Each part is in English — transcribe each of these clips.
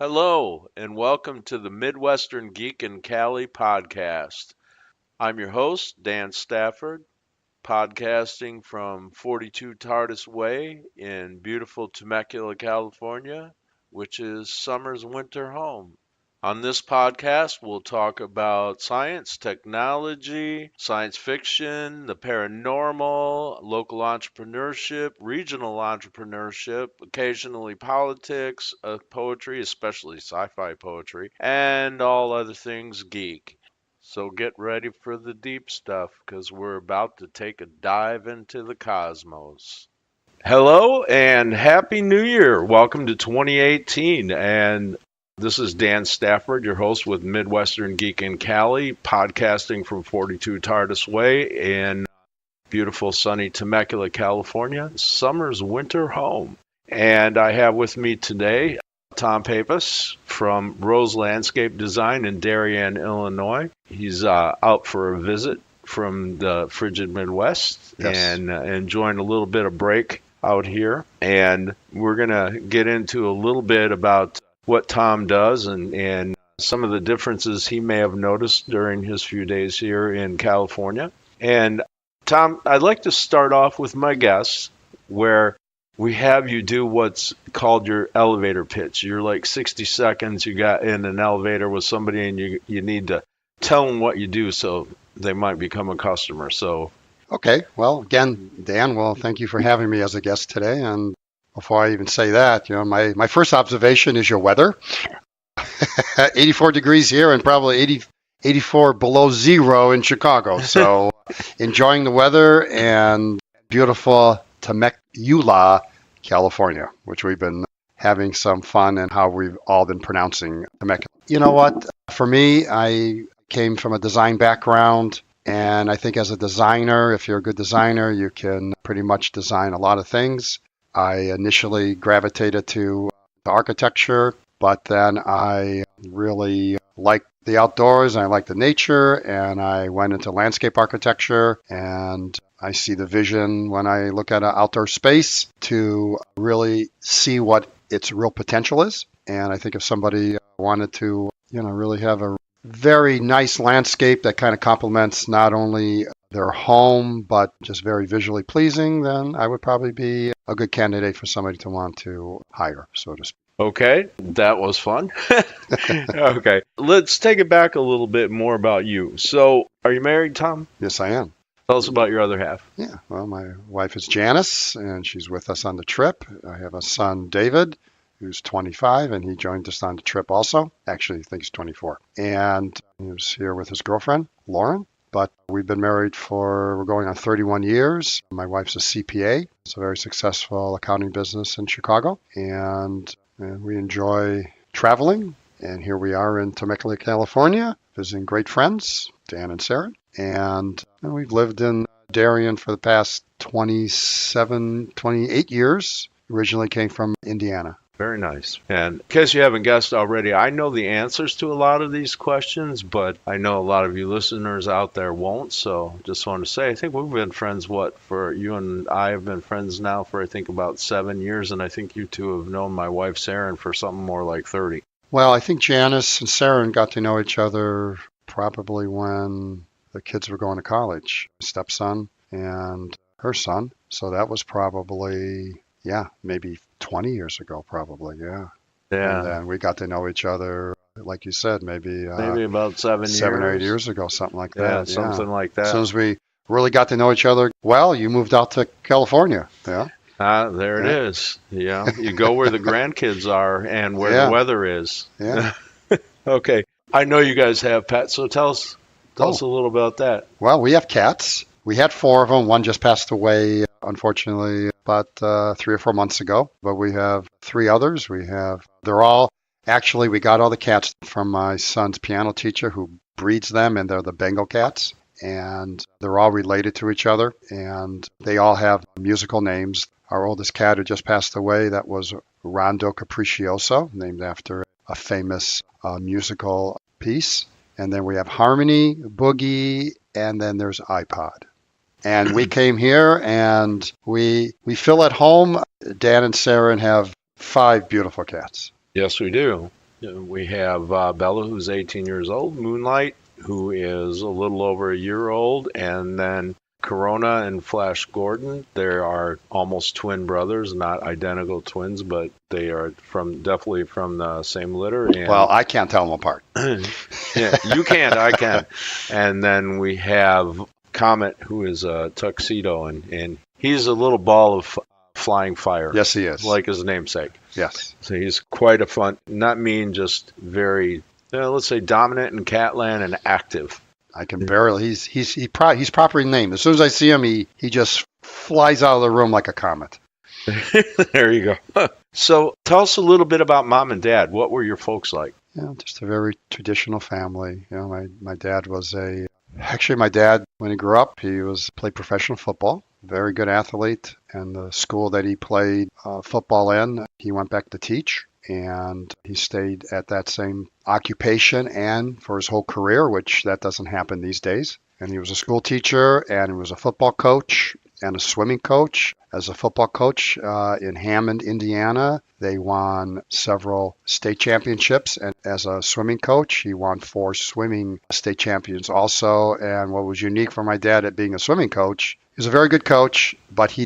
Hello, and welcome to the Midwestern Geek and Cali podcast. I'm your host, Dan Stafford, podcasting from 42 Tardis Way in beautiful Temecula, California, which is summer's winter home. On this podcast, we'll talk about science, technology, science fiction, the paranormal, local entrepreneurship, regional entrepreneurship, occasionally politics, poetry, especially sci fi poetry, and all other things geek. So get ready for the deep stuff because we're about to take a dive into the cosmos. Hello and Happy New Year. Welcome to 2018. And this is Dan Stafford, your host with Midwestern Geek and Cali, podcasting from 42 Tardis Way in beautiful sunny Temecula, California, summer's winter home. And I have with me today Tom Papais from Rose Landscape Design in Darien, Illinois. He's out for a visit from the frigid Midwest and enjoying a little bit of break out here. And we're going to get into a little bit about what Tom does and some of the differences he may have noticed during his few days here in California. And Tom, I'd like to start off with my guests where we have you do what's called your elevator pitch. You're like 60 seconds, you got in an elevator with somebody and you need to tell them what you do so they might become a customer. So, Okay, well, again, Dan, thank you for having me as a guest today. And before I even say that, my first observation is your weather. 84 degrees here and probably 84 below zero in Chicago. So enjoying the weather and beautiful Temecula, California, which we've been having some fun and how we've all been pronouncing Temecula. You know what? For me, I came from a design background. And I think as a designer, if you're a good designer, you can pretty much design a lot of things. I initially gravitated to the architecture, but then I really liked the outdoors, and I liked the nature, and I went into landscape architecture, and I see the vision when I look at an outdoor space to really see what its real potential is. And I think if somebody wanted to, really have a very nice landscape that kind of complements not only their home, but just very visually pleasing, then I would probably be a good candidate for somebody to want to hire, so to speak. okay, that was fun. Okay, let's take it back a little bit more about you. So, are you married, Tom? Yes, I am. Tell us about your other half. Yeah, well, my wife is Janice, and she's with us on the trip. I have a son, David, who's 25, and he joined us on the trip also. Actually, I think he's 24. And he was here with his girlfriend, Lauren. But we've been married we're going on 31 years. My wife's a CPA. It's a very successful accounting business in Chicago. And we enjoy traveling. And here we are in Temecula, California, visiting great friends, Dan and Sarah. And we've lived in Darien for the past 28 years. Originally came from Indiana. Very nice. And in case you haven't guessed already, I know the answers to a lot of these questions, but I know a lot of you listeners out there won't. So just want to say, I think we've been friends, for you and I have been friends now for, I think, about 7 years. And I think you two have known my wife, Sarah, for something more like 30. Well, I think Janice and Sarah got to know each other probably when the kids were going to college, stepson and her son. So that was probably, maybe 20 years ago, probably, yeah. Yeah. And then we got to know each other, like you said, maybe about 7 years. 7 or 8 years ago, something like that. Yeah, something like that. As soon as we really got to know each other, well, you moved out to California, yeah. There it is. Yeah, you go where the grandkids are and where the weather is. Yeah. Okay. I know you guys have pets, so tell us a little about that. Well, we have cats. We had 4 of them. One just passed away, unfortunately, about 3 or 4 months ago. But we have 3 others. We got all the cats from my son's piano teacher who breeds them, and they're the Bengal cats. And they're all related to each other, and they all have musical names. Our oldest cat who just passed away, that was Rondo Capriccioso, named after a famous musical piece. And then we have Harmony, Boogie, and then there's iPod. And we came here and we feel at home. Dan and Sarah have 5 beautiful cats. Yes, we do. We have Bella, who's 18 years old, Moonlight, who is a little over a year old, and then Corona and Flash Gordon. They are almost twin brothers, not identical twins, but they are definitely from the same litter. Well, And I can't tell them apart. yeah, you can't, I can. And then we have Comet, who is a tuxedo, and he's a little ball of flying fire. Yes, he is. Like his namesake. Yes. So he's quite a fun, not mean, just very, let's say, dominant in Catland and active. I can barely. He's properly named. As soon as I see him, he just flies out of the room like a comet. There you go. So tell us a little bit about mom and dad. What were your folks like? Just a very traditional family. My dad was actually my dad, when he grew up, played professional football. Very good athlete. And the school that he played football in, he went back to teach. And he stayed at that same occupation and for his whole career, which that doesn't happen these days. And he was a school teacher and he was a football coach and a swimming coach. As a football coach in Hammond, Indiana, they won several state championships. And as a swimming coach, he won 4 swimming state champions also. And what was unique for my dad at being a swimming coach, he was a very good coach, but he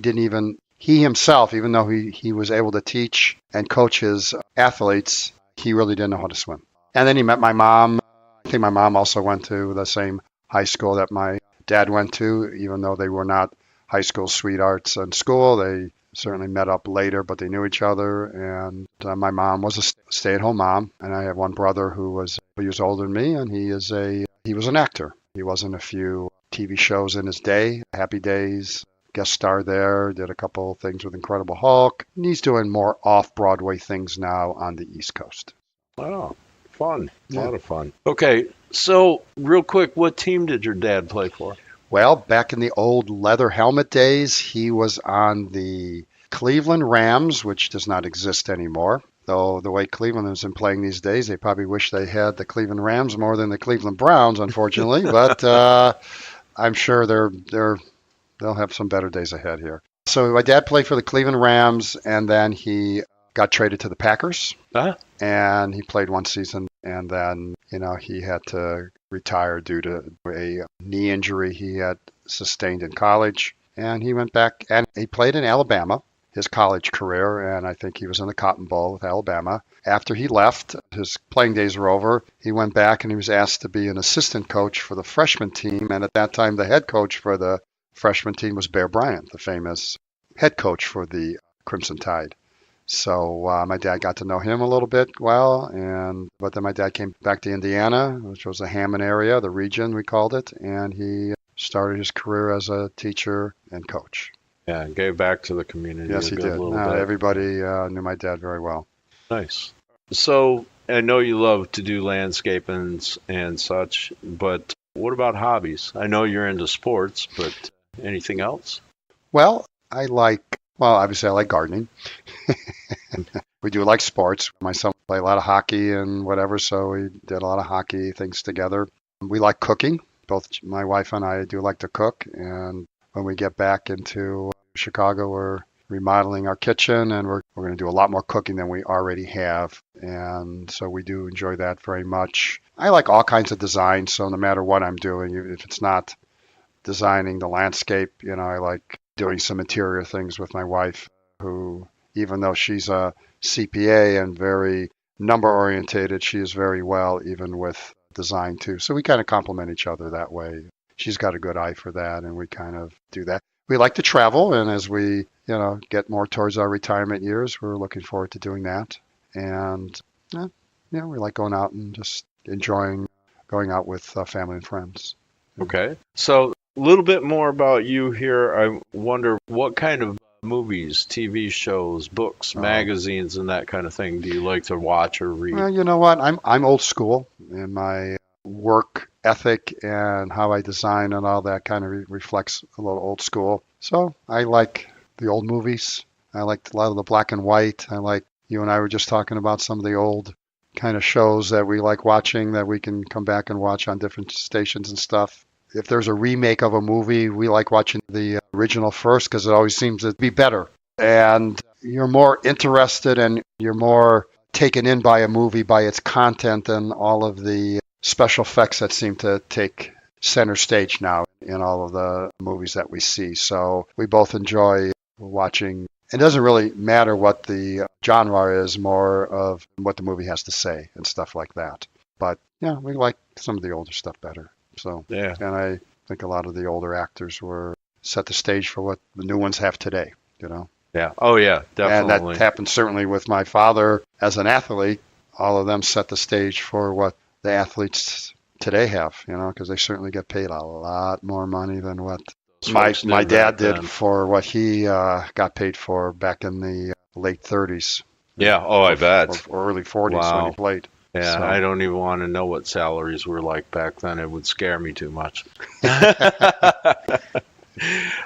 himself, even though he was able to teach and coach his athletes, he really didn't know how to swim. And then he met my mom. I think my mom also went to the same high school that my dad went to, even though they were not high school sweethearts in school. They certainly met up later, but they knew each other. And my mom was a stay-at-home mom. And I have one brother who was years older than me, and he was an actor. He was in a few TV shows in his day, Happy Days, guest star there, did a couple of things with Incredible Hulk. And he's doing more off-Broadway things now on the East Coast. Oh, fun. A Yeah. lot of fun. Okay, so real quick, what team did your dad play for? Well, back in the old leather helmet days, he was on the Cleveland Rams, which does not exist anymore. Though the way Cleveland has been playing these days, they probably wish they had the Cleveland Rams more than the Cleveland Browns, unfortunately. But I'm sure they'll have some better days ahead here. So my dad played for the Cleveland Rams, and then he got traded to the Packers. Huh? And he played one season, and then he had to retire due to a knee injury he had sustained in college. And he went back and he played in Alabama, his college career, and I think he was in the Cotton Bowl with Alabama. After he left, his playing days were over. He went back and he was asked to be an assistant coach for the freshman team, and at that time the head coach for the freshman team was Bear Bryant, the famous head coach for the Crimson Tide. So my dad got to know him a little bit but then my dad came back to Indiana, which was the Hammond area, the region we called it, and he started his career as a teacher and coach. Yeah, gave back to the community. Yes, he did. Everybody knew my dad very well. Nice. So I know you love to do landscape and such, but what about hobbies? I know you're into sports, but anything else? Well, obviously I like gardening. We do like sports. My son played a lot of hockey and whatever, so we did a lot of hockey things together. We like cooking. Both my wife and I do like to cook, and when we get back into Chicago, we're remodeling our kitchen, and we're going to do a lot more cooking than we already have, and so we do enjoy that very much. I like all kinds of design, so no matter what I'm doing, if it's not designing the landscape, I like doing some interior things with my wife, who, even though she's a CPA and very number orientated, she is very well even with design too. So we kind of complement each other that way. She's got a good eye for that, and we kind of do that. We like to travel, and as we get more towards our retirement years, we're looking forward to doing that. And we like going out and just enjoying going out with family and friends. Okay. So a little bit more about you here. I wonder what kind of movies, TV shows, books, magazines, and that kind of thing do you like to watch or read? Well, you know what? I'm old school in my work ethic, and how I design and all that kind of reflects a little old school. So I like the old movies. I like a lot of the black and white. You and I were just talking about some of the old kind of shows that we like watching that we can come back and watch on different stations and stuff. If there's a remake of a movie, we like watching the original first because it always seems to be better. And you're more interested and you're more taken in by a movie, by its content, and all of the special effects that seem to take center stage now in all of the movies that we see. So we both enjoy watching. It doesn't really matter what the genre is, more of what the movie has to say and stuff like that. But yeah, we like some of the older stuff better. So, Yeah. and I think a lot of the older actors were set the stage for what the new ones have today, you know. Yeah. Oh, yeah, And that definitely. happened certainly with my father as an athlete. All of them set the stage for what the athletes today have, you know, because they certainly get paid a lot more money than what Those my folks my did back dad did then. for what he got paid for back in the late 30s, you Yeah. know, Oh, I bet. or early 40s when he Wow. played. Yeah, I So, don't even want to know what salaries were like back then. It would scare me too much.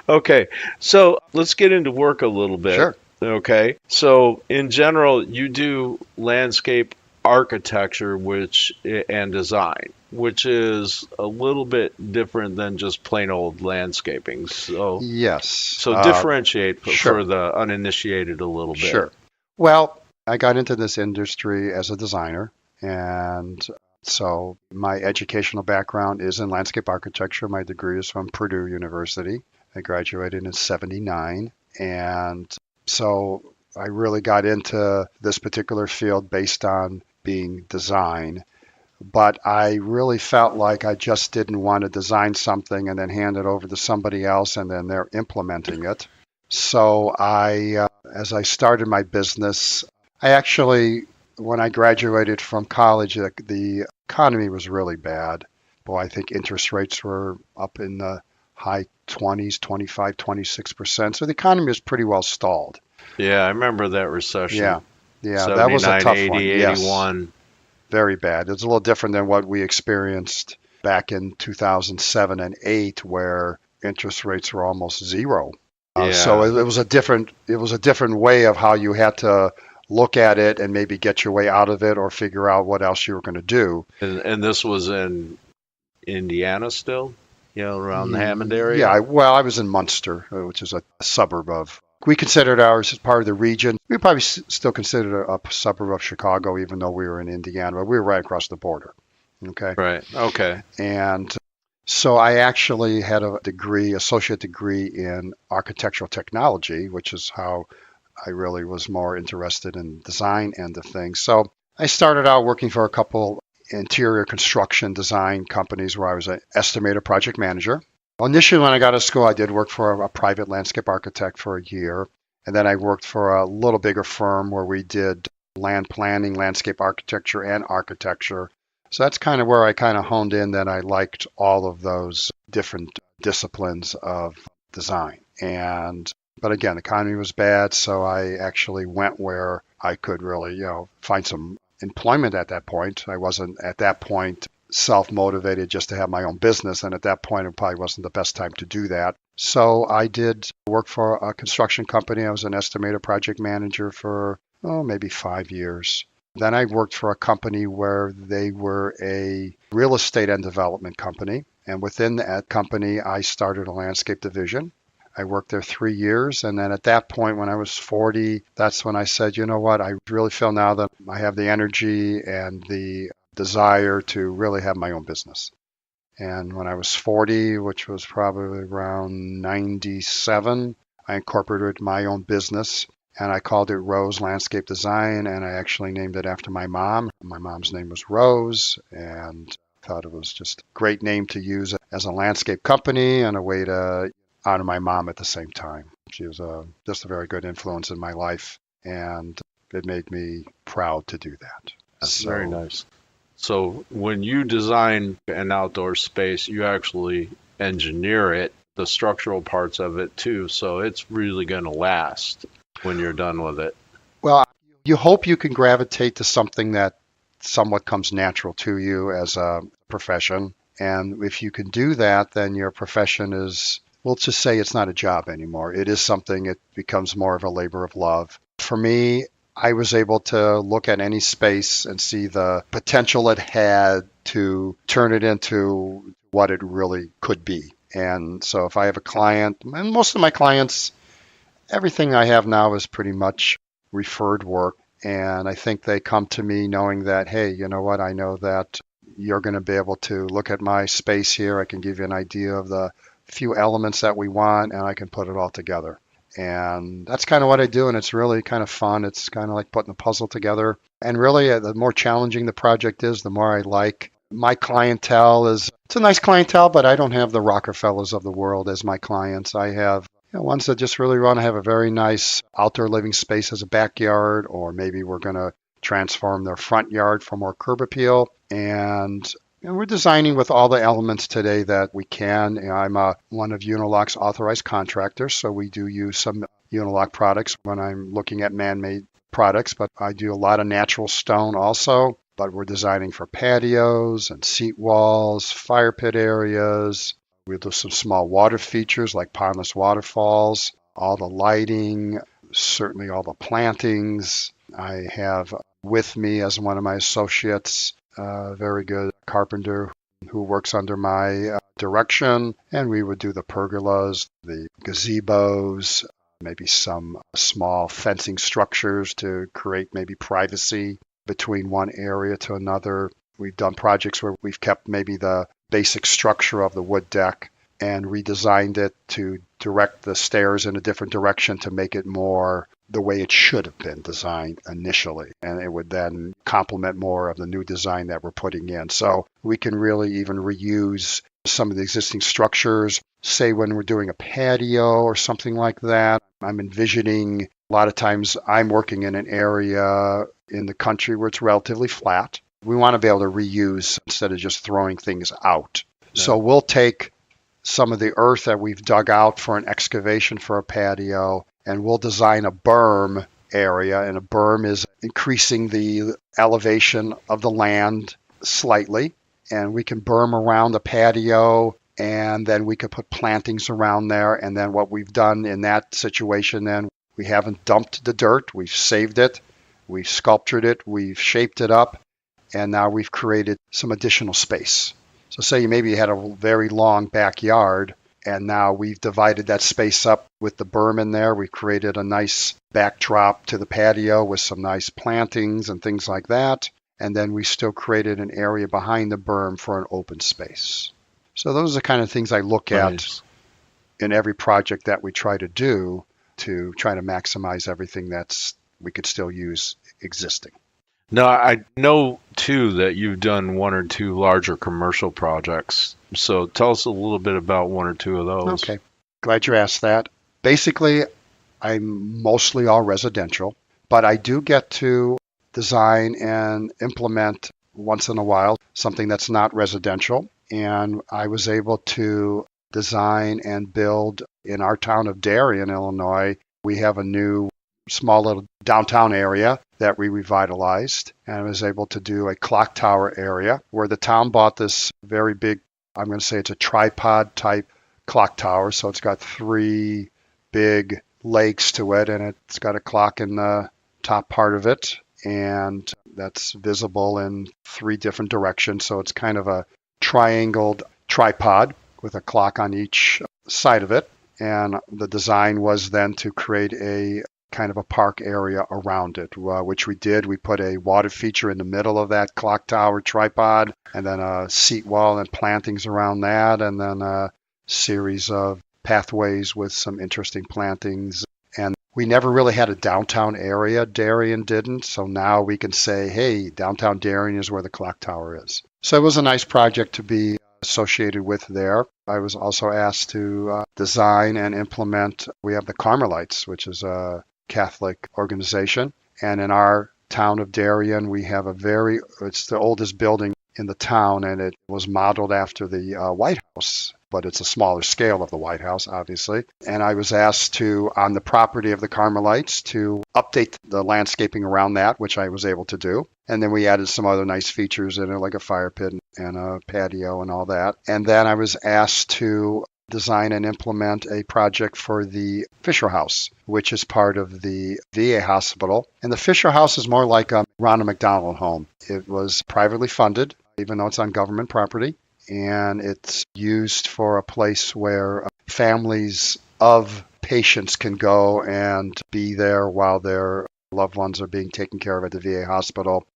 Okay, so let's get into work a little bit. sure. Okay, so in general, you do landscape architecture, which and design, which is a little bit different than just plain old landscaping. Yes. So differentiate for Sure. the uninitiated a little bit. Sure. Well, I got into this industry as a designer, and so my educational background is in landscape architecture. My degree is from Purdue University. I graduated in 79, and so I really got into this particular field based on being design. But I really felt like I just didn't want to design something and then hand it over to somebody else and then they're implementing it. So as I started my business, I actually, when I graduated from college, the economy was really bad. Boy, I think interest rates were up in the high 20s, 25, 26%. So the economy was pretty well stalled. Yeah, I remember that recession, Yeah, yeah, that was a 79, tough one. 80, Yes, 81. very bad. It's a little different than what we experienced back in 2007 and 8, where interest rates were almost zero. So Yeah, it was a different way of how you had to look at it and maybe get your way out of it or figure out what else you were going to do. and this was in Indiana still, around the Hammond area. Yeah, well, I was in Munster, which is a suburb of. We considered ours as part of the region. We probably still considered a suburb of Chicago, even though we were in Indiana, but we were right across the border. Okay. Right. Okay. And so I actually had a degree, associate degree in architectural technology, which is how I really was more interested in design end of things. So I started out working for a couple interior construction design companies where I was an estimator project manager. Well, initially, when I got to school, I did work for a private landscape architect for a year. And then I worked for a little bigger firm where we did land planning, landscape architecture, and architecture. So that's kind of where I kind of honed in that I liked all of those different disciplines of design. But again, the economy was bad, so I actually went where I could really, find some employment at that point. I wasn't at that point self-motivated just to have my own business, and at that point it probably wasn't the best time to do that. So I did work for a construction company. I was an estimator project manager for maybe 5 years. Then I worked for a company where they were a real estate and development company, and within that company I started a landscape division. I worked there 3 years, and then at that point, when I was 40, that's when I said, you know what, I really feel now that I have the energy and the desire to really have my own business. And when I was 40, which was probably around 97, I incorporated my own business, and I called it Rose Landscape Design, and I actually named it after my mom. My mom's name was Rose, and I thought it was just a great name to use as a landscape company and a way to honor my mom at the same time. She was just a very good influence in my life, and it made me proud to do that. Very So, nice. So when you design an outdoor space, you actually engineer it, the structural parts of it too, so it's really going to last when you're done with it. well, you hope you can gravitate to something that somewhat comes natural to you as a profession. And if you can do that, then your profession is, we'll just say it's not a job anymore. It is something, it becomes more of a labor of love. For me, I was able to look at any space and see the potential it had to turn it into what it really could be. And so if I have a client, and most of my clients, everything I have now is pretty much referred work. And I think they come to me knowing that, hey, you know what? I know that you're going to be able to look at my space here. I can give you an idea of the few elements that we want, and I can put it all together. And that's kind of what I do, and it's really kind of fun. It's kind of like putting a puzzle together. And really, the more challenging the project is, the more I like. My clientele it's a nice clientele, but I don't have the Rockefellers of the world as my clients. I have ones that just really want to have a very nice outdoor living space as a backyard, or maybe we're going to transform their front yard for more curb appeal. And we're designing with all the elements today that we can. I'm one of Unilock's authorized contractors, so we do use some Unilock products when I'm looking at man-made products, but I do a lot of natural stone also. But we're designing for patios and seat walls, fire pit areas. We'll do some small water features like pondless waterfalls, all the lighting, certainly all the plantings. I have with me as one of my associates a very good carpenter who works under my direction, and we would do the pergolas, the gazebos, maybe some small fencing structures to create maybe privacy between one area to another. We've done projects where we've kept maybe the basic structure of the wood deck and redesigned it to direct the stairs in a different direction to make it more the way it should have been designed initially. And it would then complement more of the new design that we're putting in. So we can really even reuse some of the existing structures. Say when we're doing a patio or something like that, I'm envisioning a lot of times I'm working in an area in the country where it's relatively flat. We want to be able to reuse instead of just throwing things out. Yeah. So we'll take some of the earth that we've dug out for an excavation for a patio, and we'll design a berm area. And a berm is increasing the elevation of the land slightly. And we can berm around the patio, and then we could put plantings around there. And then what we've done in that situation, then we haven't dumped the dirt. We've saved it. We've sculptured it. We've shaped it up. And now we've created some additional space. So say you maybe had a very long backyard, and now we've divided that space up with the berm in there. We've created a nice backdrop to the patio with some nice plantings and things like that. And then we still created an area behind the berm for an open space. So those are the kind of things I look at in every project that we try to do to try to maximize everything that's we could still use existing. Now, I know too that you've done one or two larger commercial projects. So tell us a little bit about one or two of those. Okay, glad you asked that. Basically, I'm mostly all residential, but I do get to design and implement once in a while something that's not residential. And I was able to design and build in our town of Darien, Illinois. We have a new small little downtown area that we revitalized, and I was able to do a clock tower area where the town bought this very big, I'm going to say it's a tripod type clock tower. So it's got three big legs to it, and it's got a clock in the top part of it, and that's visible in three different directions. So it's kind of a triangled tripod with a clock on each side of it. And the design was then to create a kind of a park area around it, which we did. We put a water feature in the middle of that clock tower tripod, and then a seat wall and plantings around that, and then a series of pathways with some interesting plantings. And we never really had a downtown area. Darien didn't. So now we can say, hey, downtown Darien is where the clock tower is. So it was a nice project to be associated with there. I was also asked to design and implement. We have the Carmelites, which is a Catholic organization. And in our town of Darien, we have it's the oldest building in the town, and it was modeled after the White House, but it's a smaller scale of the White House, obviously. And I was asked to, on the property of the Carmelites, to update the landscaping around that, which I was able to do. And then we added some other nice features in it, like a fire pit and a patio and all that. And then I was asked to design and implement a project for the Fisher House, which is part of the VA hospital. And the Fisher House is more like a Ronald McDonald home. It was privately funded, even though it's on government property. And it's used for a place where families of patients can go and be there while they're loved ones are being taken care of at the VA hospital.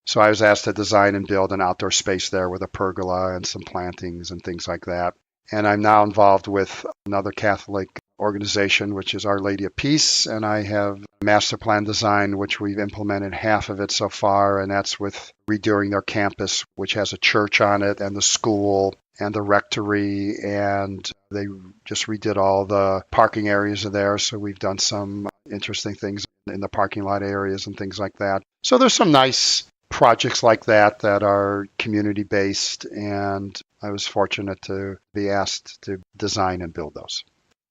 So I was asked to design and build an outdoor space there with a pergola and some plantings and things like that. And I'm now involved with another Catholic organization, which is Our Lady of Peace. And I have master plan design, which we've implemented half of it so far. And that's with redoing their campus, which has a church on it, and the school and the rectory. And they just redid all the parking areas there. So we've done some interesting things in the parking lot areas and things like that. So there's some nice projects like that that are community based, and I was fortunate to be asked to design and build those.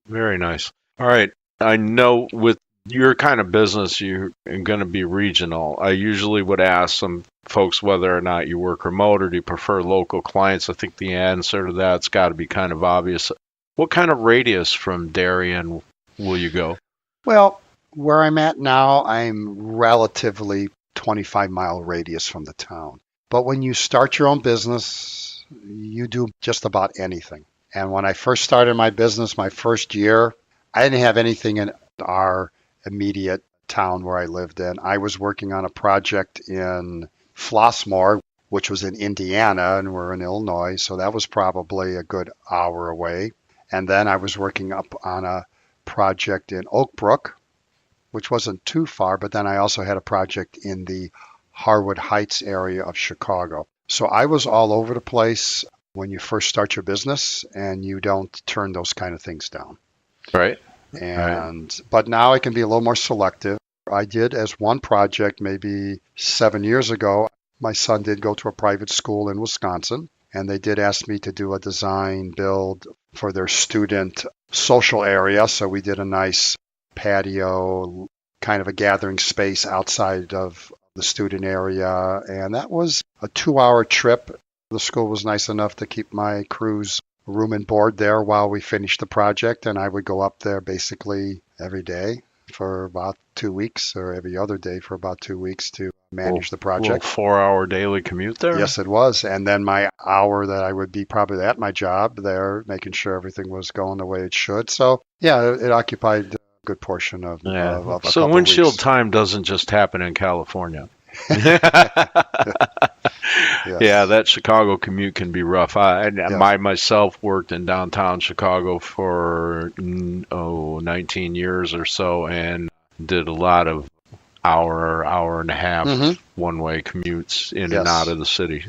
Very nice. All right. I know with your kind of business, you're going to be regional. I usually would ask some folks whether or not you work remote or do you prefer local clients. I think the answer to that's got to be kind of obvious. What kind of radius from Darien will you go? Well, where I'm at now, I'm relatively 25-mile radius from the town. But when you start your own business, you do just about anything. And when I first started my business, my first year, I didn't have anything in our immediate town where I lived in. I was working on a project in Flossmoor, which was in Indiana, and we're in Illinois, so that was probably a good hour away. And then I was working up on a project in Oak Brook, which wasn't too far, but then I also had a project in the Harwood Heights area of Chicago. So I was all over the place when you first start your business, and you don't turn those kind of things down. Right. But now I can be a little more selective. I did as one project maybe 7 years ago. My son did go to a private school in Wisconsin, and they did ask me to do a design build for their student social area. So we did a nice patio, kind of a gathering space outside of the student area. And that was a 2-hour trip. The school was nice enough to keep my crew's room and board there while we finished the project. And I would go up there basically every day for about 2 weeks, or every other day for about 2 weeks, to manage the project. A 4-hour daily commute there? Yes, it was. And then my hour that I would be probably at my job there, making sure everything was going the way it should. So yeah, it occupied a good portion of a so couple windshield weeks. time doesn't just happen in California. Yes. Yeah, that Chicago commute can be rough. I myself worked in downtown Chicago for 19 years or so, and did a lot of hour and a half one-way commutes in and out of the city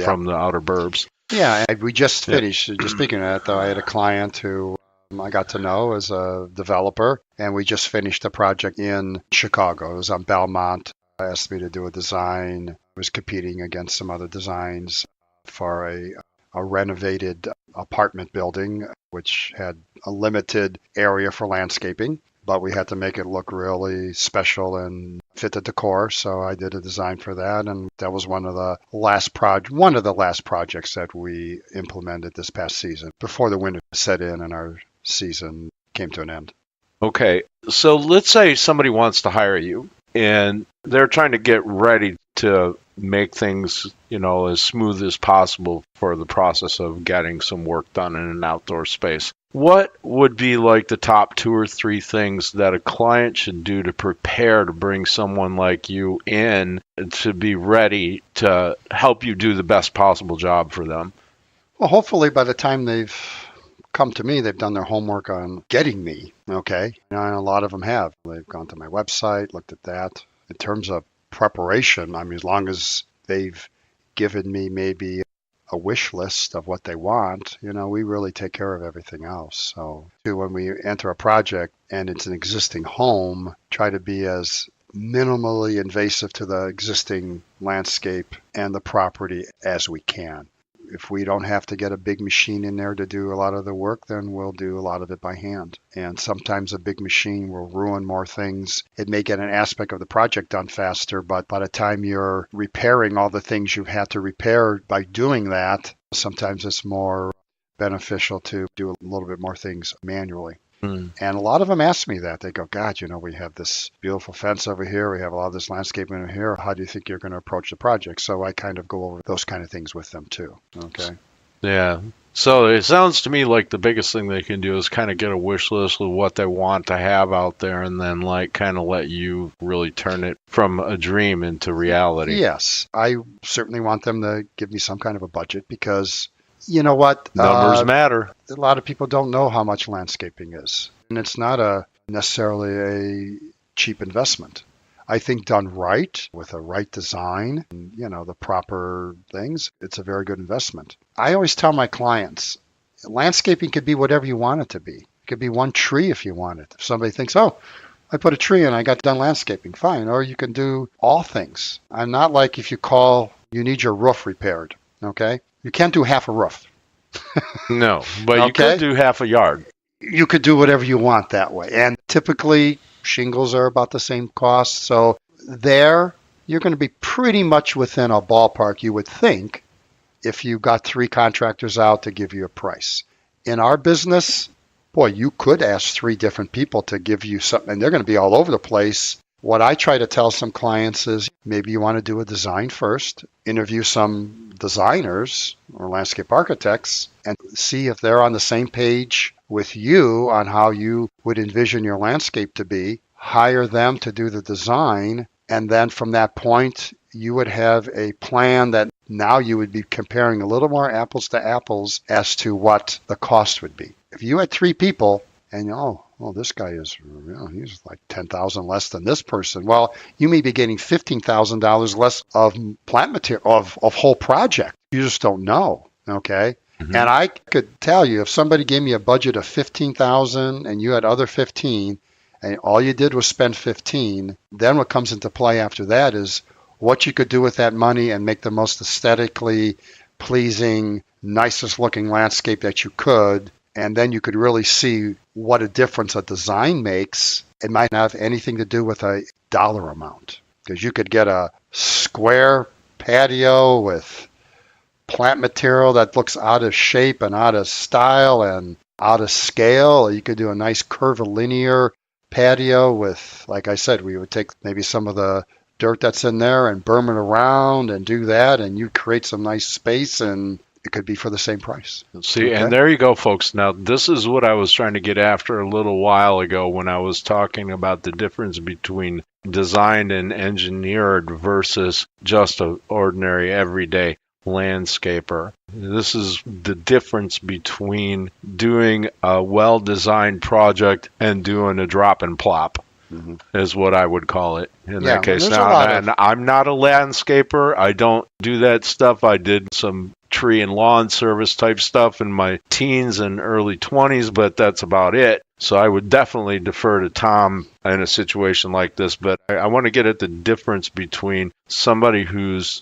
from the outer burbs. Yeah, we just finished. Just speaking of that, though, I had a client who I got to know as a developer, and we just finished a project in Chicago. It was on Belmont. Asked me to do a design. I was competing against some other designs for a renovated apartment building, which had a limited area for landscaping, but we had to make it look really special and fit the decor. So I did a design for that, and that was one of the last projects that we implemented this past season before the winter set in and our season came to an end. Okay, so let's say somebody wants to hire you, and they're trying to get ready to make things, as smooth as possible for the process of getting some work done in an outdoor space. What would be like the top 2 or 3 things that a client should do to prepare to bring someone like you in to be ready to help you do the best possible job for them? Well, hopefully by the time they've come to me, they've done their homework on getting me, okay? And a lot of them have. They've gone to my website, looked at that. In terms of preparation, I mean, as long as they've given me maybe a wish list of what they want, we really take care of everything else. So when we enter a project and it's an existing home, try to be as minimally invasive to the existing landscape and the property as we can. If we don't have to get a big machine in there to do a lot of the work, then we'll do a lot of it by hand. And sometimes a big machine will ruin more things. It may get an aspect of the project done faster, but by the time you're repairing all the things you've had to repair by doing that, sometimes it's more beneficial to do a little bit more things manually. And a lot of them ask me that. They go, God, we have this beautiful fence over here. We have a lot of this landscaping over here. How do you think you're going to approach the project? So I kind of go over those kind of things with them too. Okay. Yeah. So it sounds to me like the biggest thing they can do is kind of get a wish list of what they want to have out there and then like kind of let you really turn it from a dream into reality. Yes, I certainly want them to give me some kind of a budget because you know what? Numbers matter. A lot of people don't know how much landscaping is, and it's not a necessarily a cheap investment. I think done right with a right design, and, the proper things, it's a very good investment. I always tell my clients, landscaping could be whatever you want it to be. It could be one tree if you want it. If somebody thinks, oh, I put a tree in, I got done landscaping, fine. Or you can do all things. I'm not like if you call, you need your roof repaired, okay? You can't do half a roof, No, but you could okay? do half a yard. You could do whatever you want that way. And typically, shingles are about the same cost. So there, you're going to be pretty much within a ballpark, you would think, if you got three contractors out to give you a price. In our business, boy, you could ask three different people to give you something, and they're going to be all over the place. What I try to tell some clients is maybe you want to do a design first, interview some designers or landscape architects, and see if they're on the same page with you on how you would envision your landscape to be. Hire them to do the design, and then from that point, you would have a plan that now you would be comparing a little more apples to apples as to what the cost would be. If you had three people and this guy is, he's like 10,000 less than this person. Well, you may be getting $15,000 less of plant material of whole project. You just don't know. Okay. Mm-hmm. And I could tell you if somebody gave me a budget of 15,000 and you had other 15 and all you did was spend 15, then what comes into play after that is what you could do with that money and make the most aesthetically pleasing, nicest looking landscape that you could. And then you could really see what a difference a design makes. It might not have anything to do with a dollar amount because you could get a square patio with plant material that looks out of shape and out of style and out of scale. You could do a nice curvilinear patio with, like I said, we would take maybe some of the dirt that's in there and berm it around and do that, and you create some nice space, and it could be for the same price. See, Okay. and there you go, folks. Now, this is what I was trying to get after a little while ago when I was talking about the difference between designed and engineered versus just an ordinary everyday landscaper. This is the difference between doing a well-designed project and doing a drop and plop. Mm-hmm. Is what I would call it in that case. There's a Now, lot and of, I'm not a landscaper. I don't do that stuff. I did some tree and lawn service type stuff in my teens and early 20s, but that's about it. So I would definitely defer to Tom in a situation like this. But I want to get at the difference between somebody who's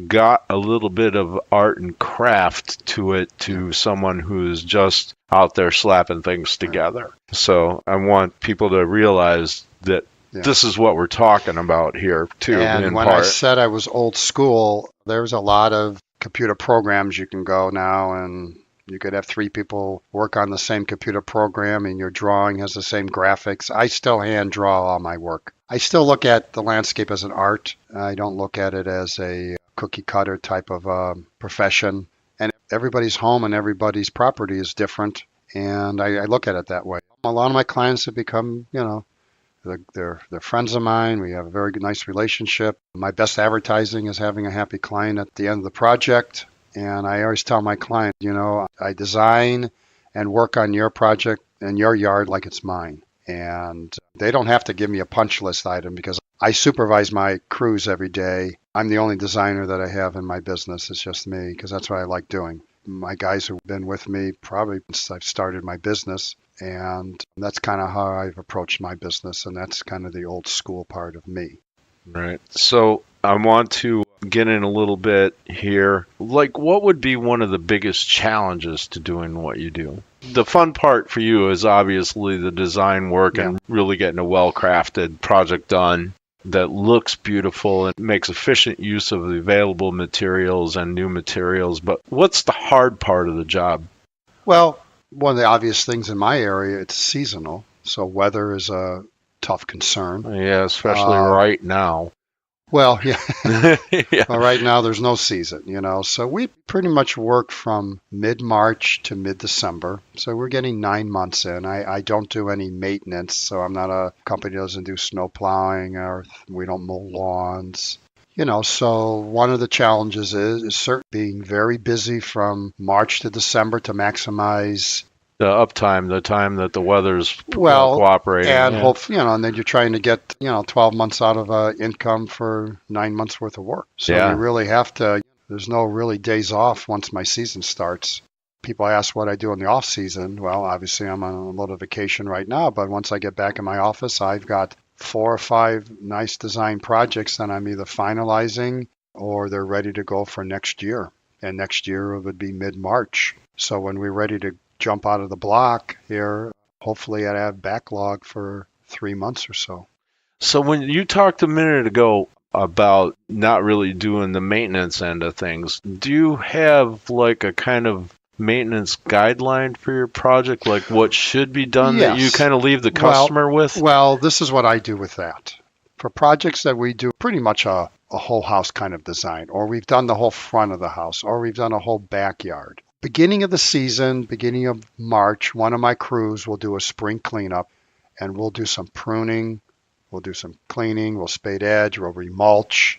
got a little bit of art and craft to it to someone who's just out there slapping things together. So I want people to realize that this is what we're talking about here too. And when I said I was old school, there's a lot of computer programs you can go now, and you could have three people work on the same computer program and your drawing has the same graphics. I still hand draw all my work. I still look at the landscape as an art. I don't look at it as a cookie cutter type of profession. And everybody's home and everybody's property is different. And I look at it that way. A lot of my clients have become, they're friends of mine. We have a very nice relationship. My best advertising is having a happy client at the end of the project. And I always tell my client, I design and work on your project and your yard like it's mine. And they don't have to give me a punch list item because I supervise my crews every day. I'm the only designer that I have in my business. It's just me because that's what I like doing. My guys have been with me probably since I've started my business. And that's kind of how I've approached my business. And that's kind of the old school part of me. Right. So I want to get in a little bit here. Like, what would be one of the biggest challenges to doing what you do? The fun part for you is obviously the design work and really getting a well-crafted project done that looks beautiful and makes efficient use of the available materials and new materials. But what's the hard part of the job? Well, one of the obvious things in my area, it's seasonal. So weather is a tough concern. Yeah, especially right now. Well, yeah. Yeah. Well, right now there's no season, so we pretty much work from mid-March to mid-December. So we're getting 9 months in. I don't do any maintenance, so I'm not a company that doesn't do snow plowing or we don't mow lawns. So one of the challenges is certainly being very busy from March to December to maximize. The uptime, the time that the weather's Well, cooperating. and Yeah. and then you're trying to get, 12 months out of income for 9 months worth of work. So you Yeah. really have to, there's no really days off once my season starts. People ask what I do in the off season. Well, obviously I'm on a little vacation right now, but once I get back in my office, I've got 4 or 5 nice design projects that I'm either finalizing or they're ready to go for next year. And next year would be mid-March. So when we're ready to jump out of the block here, hopefully I'd have backlog for 3 months or so. So when you talked a minute ago about not really doing the maintenance end of things, do you have like a kind of maintenance guideline for your project, like what should be done that you Yes. kind of leave the Well, customer with? Well, this is what I do with that. For projects that we do pretty much a whole house kind of design, or we've done the whole front of the house, or we've done a whole backyard. Beginning of the season, beginning of March, one of my crews will do a spring cleanup and we'll do some pruning, we'll do some cleaning, we'll spade edge, we'll remulch,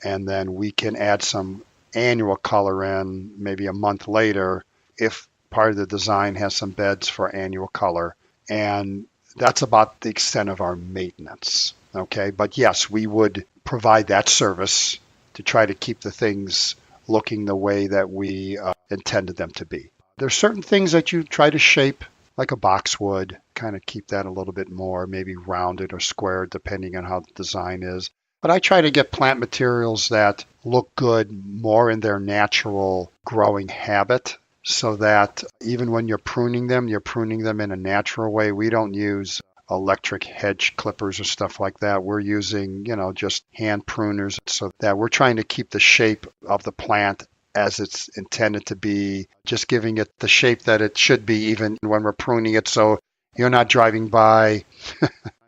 and then we can add some annual color in maybe a month later if part of the design has some beds for annual color. And that's about the extent of our maintenance. Okay, but yes, we would provide that service to try to keep the things looking the way that we intended them to be. There's certain things that you try to shape like a boxwood, kind of keep that a little bit more, maybe rounded or squared depending on how the design is. But I try to get plant materials that look good more in their natural growing habit so that even when you're pruning them in a natural way. We don't use electric hedge clippers or stuff like that. We're using, just hand pruners so that we're trying to keep the shape of the plant as it's intended to be, just giving it the shape that it should be even when we're pruning it. So you're not driving by.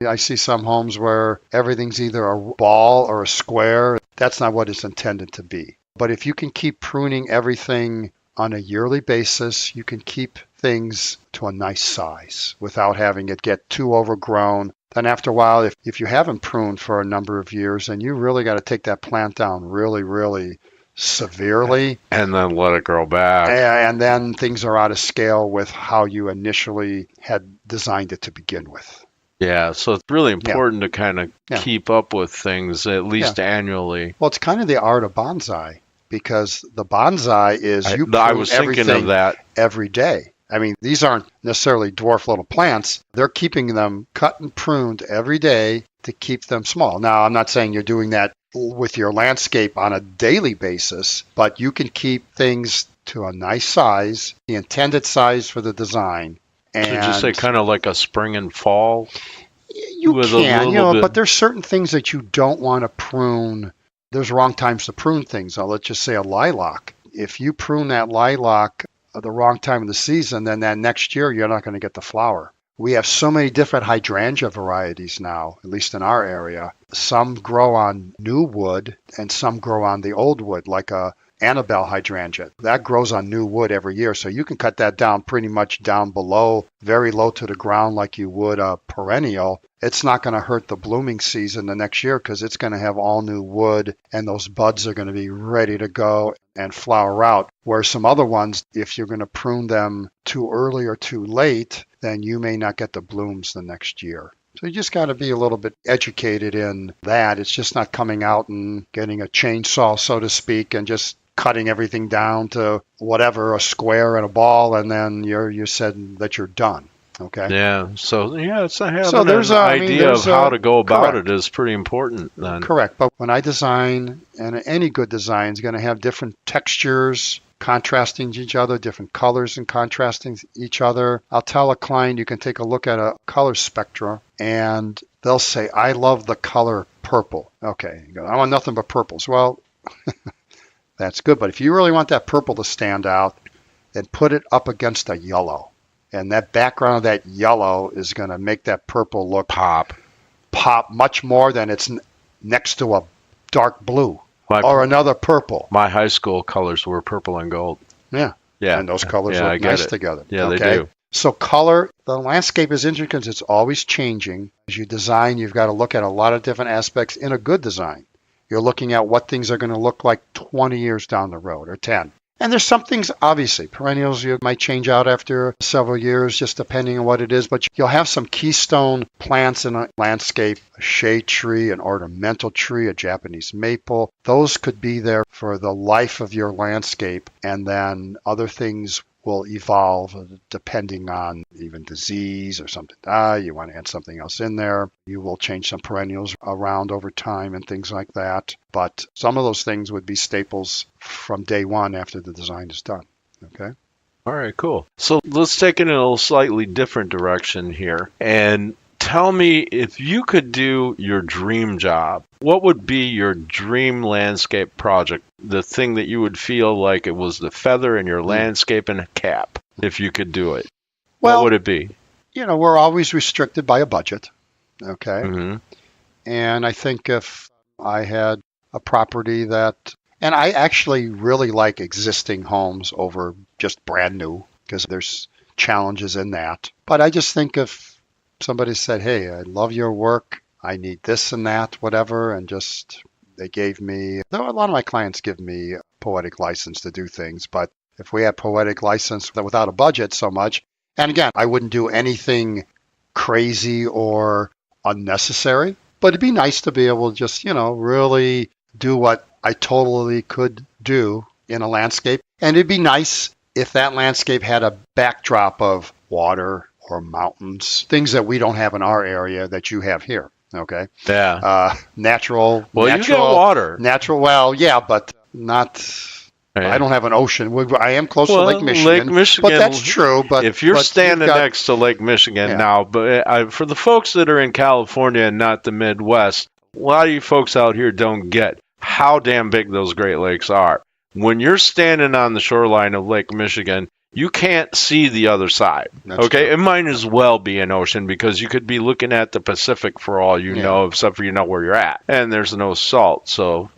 I see some homes where everything's either a ball or a square. That's not what it's intended to be. But if you can keep pruning everything on a yearly basis, you can keep things to a nice size without having it get too overgrown. Then after a while, if you haven't pruned for a number of years, then you really got to take that plant down really, really severely. And then let it grow back. And then things are out of scale with how you initially had designed it to begin with. Yeah, so it's really important to kind of keep up with things at least annually. Well, it's kind of the art of bonsai because the bonsai is you prune I was thinking of that every day. I mean, these aren't necessarily dwarf little plants. They're keeping them cut and pruned every day to keep them small. Now, I'm not saying you're doing that with your landscape on a daily basis, but you can keep things to a nice size, the intended size for the design. And so just say kind of like a spring and fall? You can, but there's certain things that you don't want to prune. There's wrong times to prune things. Now, let's just say a lilac. If you prune that lilac at the wrong time of the season, then that next year you're not going to get the flower. We have so many different hydrangea varieties now, at least in our area. Some grow on new wood and some grow on the old wood, like a Annabelle hydrangea. That grows on new wood every year, so you can cut that down pretty much down below, very low to the ground like you would a perennial. It's not going to hurt the blooming season the next year because it's going to have all new wood and those buds are going to be ready to go and flower out. Where some other ones, if you're going to prune them too early or too late, then you may not get the blooms the next year. So you just got to be a little bit educated in that. It's just not coming out and getting a chainsaw, so to speak, and just cutting everything down to whatever, a square and a ball, and then you said that you're done. Okay. Yeah. So it's having an idea of how to go about it is pretty important then. Correct. But when I design, and any good design is going to have different textures contrasting each other, different colors and contrasting each other. I'll tell a client you can take a look at a color spectrum and they'll say, I love the color purple. Okay. You go, I want nothing but purples. Well, that's good. But if you really want that purple to stand out, then put it up against a yellow. And that background of that yellow is going to make that purple look pop much more than it's next to a dark blue My or another purple. my high school colors were purple and gold. Yeah. Yeah. And those colors Yeah, I look get nice it. together. Yeah, they Okay. do. So color, the landscape is interesting because it's always changing. As you design, you've got to look at a lot of different aspects in a good design. You're looking at what things are going to look like 20 years down the road or 10. And there's some things, obviously, perennials you might change out after several years, just depending on what it is. But you'll have some keystone plants in a landscape, a shade tree, an ornamental tree, a Japanese maple. Those could be there for the life of your landscape. And then other things will evolve depending on even disease or something. You want to add something else in there. You will change some perennials around over time and things like that. But some of those things would be staples from day one after the design is done. Okay. All right, cool. So let's take it in a slightly different direction here. And tell me, if you could do your dream job, what would be your dream landscape project? The thing that you would feel like it was the feather in your landscape and cap, if you could do it. Well, what would it be? We're always restricted by a budget. Okay. Mm-hmm. And I think if I had a property and I actually really like existing homes over just brand new because there's challenges in that. But I just think if somebody said, hey, I love your work, I need this and that, whatever, and just they gave me, though a lot of my clients give me poetic license to do things, but if we had poetic license without a budget so much, and again, I wouldn't do anything crazy or unnecessary, but it'd be nice to be able to just, really do what I totally could do in a landscape. And it'd be nice if that landscape had a backdrop of water or mountains, things that we don't have in our area that you have here. Okay. Yeah. Natural. Well, you got water. Natural. Well, yeah, but not. Right. I don't have an ocean. I am close to Lake Michigan. Lake Michigan. But that's true. But if you're standing next to Lake Michigan now, but for the folks that are in California and not the Midwest, a lot of you folks out here don't get how damn big those Great Lakes are. When you're standing on the shoreline of Lake Michigan, you can't see the other side. That's okay, true. It might as well be an ocean because you could be looking at the Pacific for all you know, except for where you're at. And there's no salt, so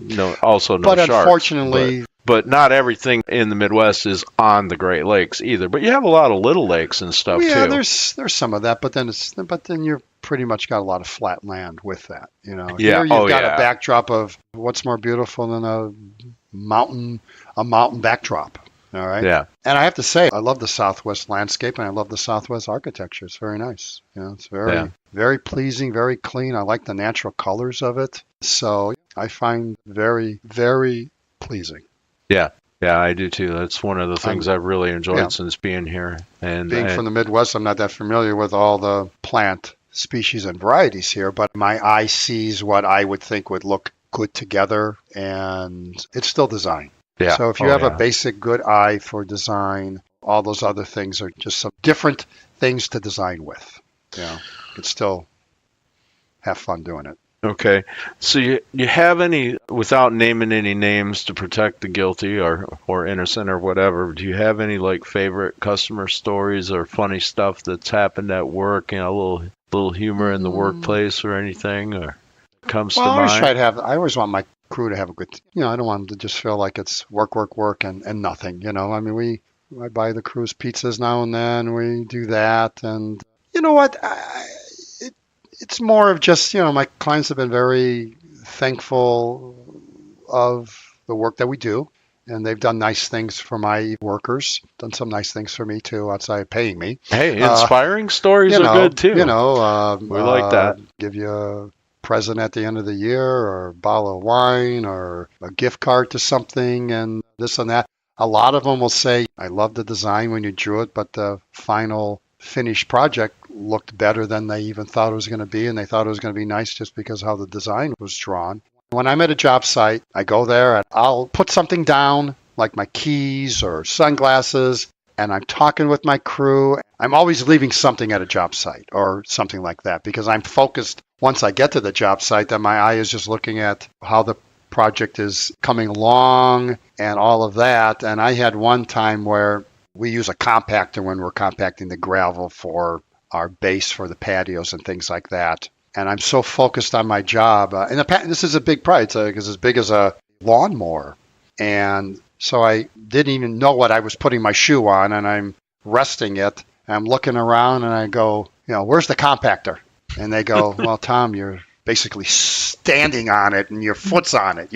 also no sharks. But unfortunately, but not everything in the Midwest is on the Great Lakes either. But you have a lot of little lakes and stuff too. Yeah, there's some of that, but then you're pretty much got a lot of flat land with that. Yeah. Here you've got a backdrop of what's more beautiful than a mountain backdrop. All right. Yeah. And I have to say, I love the Southwest landscape and I love the Southwest architecture. It's very nice. It's very pleasing, very clean. I like the natural colors of it. So I find very, very pleasing. Yeah. Yeah, I do too. That's one of the things I've really enjoyed since being here. And being from the Midwest, I'm not that familiar with all the plant species and varieties here, but my eye sees what I would think would look good together, and it's still design. Yeah. So if you have a basic good eye for design, all those other things are just some different things to design with. You can still have fun doing it. Okay. So you have any, without naming any names to protect the guilty or innocent or whatever, do you have any favorite customer stories or funny stuff that's happened at work, a little humor in the workplace or anything or comes to mind? I always want my crew to have a good, I don't want them to just feel like it's work, and nothing, I mean, I buy the crews pizzas now and then, we do that, and you know what, it's more of just, my clients have been very thankful of the work that we do, and they've done nice things for my workers, done some nice things for me too, outside of paying me. Hey, inspiring stories are good too. We like that. Give you a present at the end of the year, or a bottle of wine, or a gift card to something, and this and that. A lot of them will say, I love the design when you drew it, but the final finished project looked better than they even thought it was going to be, and they thought it was going to be nice just because how the design was drawn. When I'm at a job site, I go there and I'll put something down, like my keys or sunglasses, and I'm talking with my crew. I'm always leaving something at a job site or something like that because I'm focused. Once I get to the job site, then my eye is just looking at how the project is coming along and all of that. And I had one time where we use a compactor when we're compacting the gravel for our base for the patios and things like that. and I'm so focused on my job. This is a big pride because it's as big as a lawnmower. And so I didn't even know what I was putting my shoe on, and I'm resting it. I'm looking around, and I go, where's the compactor? And they go, well, Tom, you're basically standing on it, and your foot's on it,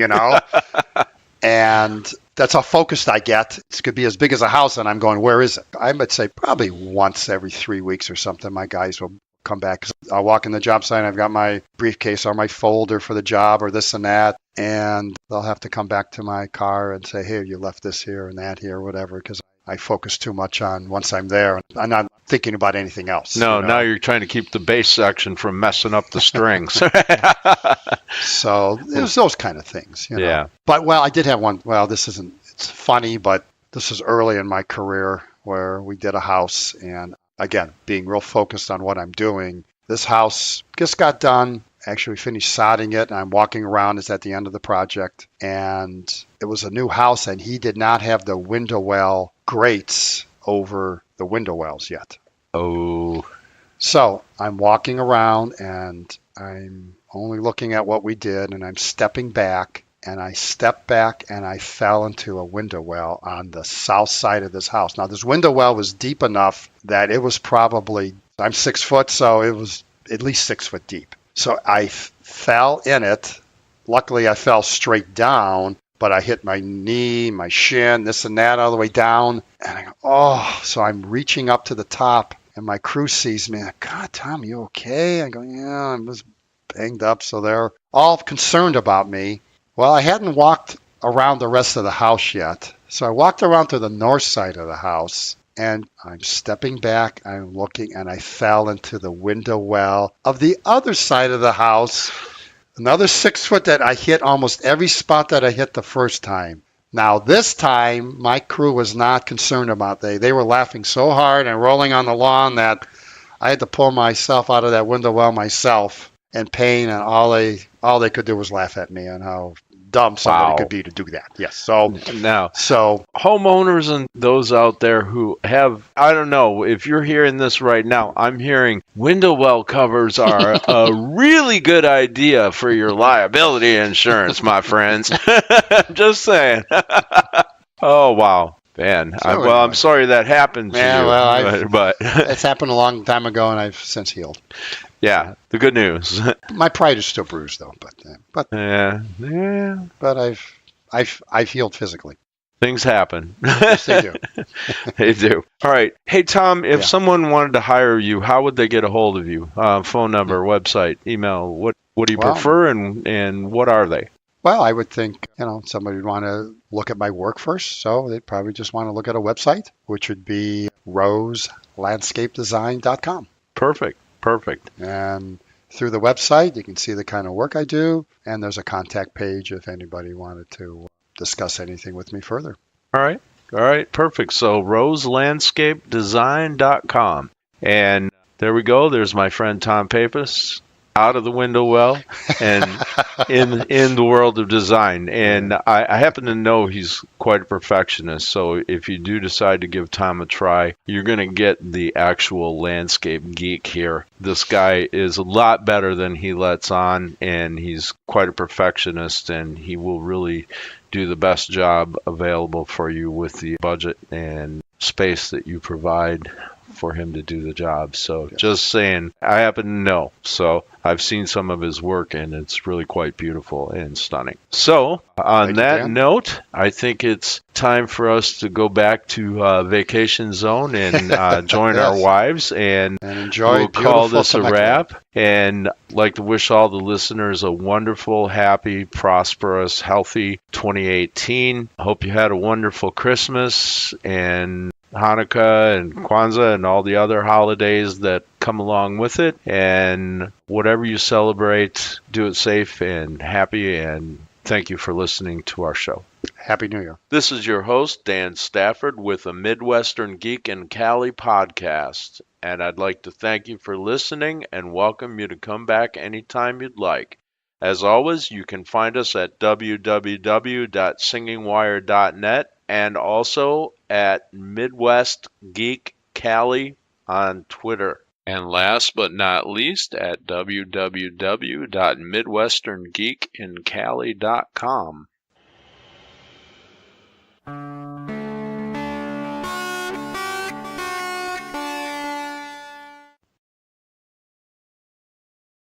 And that's how focused I get. It could be as big as a house, and I'm going, where is it? I would say probably once every 3 weeks or something, my guys will come back. I'll walk in the job site, I've got my briefcase or my folder for the job or this and that, and they'll have to come back to my car and say, hey, you left this here and that here, whatever, because I focus too much on once I'm there. I'm not thinking about anything else. No, now you're trying to keep the bass section from messing up the strings. So it was those kind of things. Yeah. But, I did have one. Well, it's funny, but this is early in my career where we did a house. And again, being real focused on what I'm doing, this house just got done. Actually, we finished sodding it, and I'm walking around. It's at the end of the project. And it was a new house, and he did not have the window well grates over the window wells yet. Oh. So I'm walking around, and I'm only looking at what we did, and I'm stepping back, and I stepped back, and I fell into a window well on the south side of this house. Now, this window well was deep enough that it was probably, I'm 6 foot, so it was at least 6 foot deep. So I fell in it. Luckily, I fell straight down, but I hit my knee, my shin, this and that, all the way down. And I go, oh, so I'm reaching up to the top, and my crew sees me. God, Tom, you okay? I go, yeah, I'm just banged up. So they're all concerned about me. Well, I hadn't walked around the rest of the house yet. So I walked around to the north side of the house, and I'm stepping back, I'm looking, and I fell into the window well of the other side of the house. Another 6 foot that I hit almost every spot that I hit the first time. Now, this time, my crew was not concerned about that. They were laughing so hard and rolling on the lawn that I had to pull myself out of that window well myself in pain, and all they could do was laugh at me and how dumb somebody could be to do that. Yes. So homeowners and those out there who have, I don't know if you're hearing this right now, I'm hearing window well covers are a really good idea for your liability insurance, my friends. I'm just saying. Oh, wow. Man, I'm sorry that happened to you. But it's happened a long time ago, and I've since healed. Yeah, the good news. My pride is still bruised, though. But yeah. But I've healed physically. Things happen. Yes, they do. They do. All right. Hey, Tom, if someone wanted to hire you, how would they get a hold of you? Phone number, website, email. What do you prefer, and what are they? Well, I would think somebody would want to look at my work first, so they'd probably just want to look at a website, which would be roselandscapedesign.com. Perfect. And through the website, you can see the kind of work I do, and there's a contact page if anybody wanted to discuss anything with me further. All right, perfect. So roselandscapedesign.com. And there we go. There's my friend Tom Papais out of the window well and in the world of design. And I happen to know he's quite a perfectionist. So if you do decide to give Tom a try, you're going to get the actual landscape geek here. This guy is a lot better than he lets on, and he's quite a perfectionist, and he will really do the best job available for you with the budget and space that you provide for him to do the job. So just saying, I happen to know. So I've seen some of his work, and it's really quite beautiful and stunning. So on that note, I think it's time for us to go back to Vacation Zone and join our wives, and enjoy. We'll call this a wrap. And I'd like to wish all the listeners a wonderful, happy, prosperous, healthy 2018. Hope you had a wonderful Christmas and Hanukkah and Kwanzaa and all the other holidays that come along with it. And whatever you celebrate, do it safe and happy. And thank you for listening to our show. Happy New Year. This is your host, Dan Stafford, with a Midwestern Geek and Cali podcast. And I'd like to thank you for listening and welcome you to come back anytime you'd like. As always, you can find us at www.singingwire.net and also at Midwest Geek Cali on Twitter. And last but not least, at www.midwesterngeekincali.com.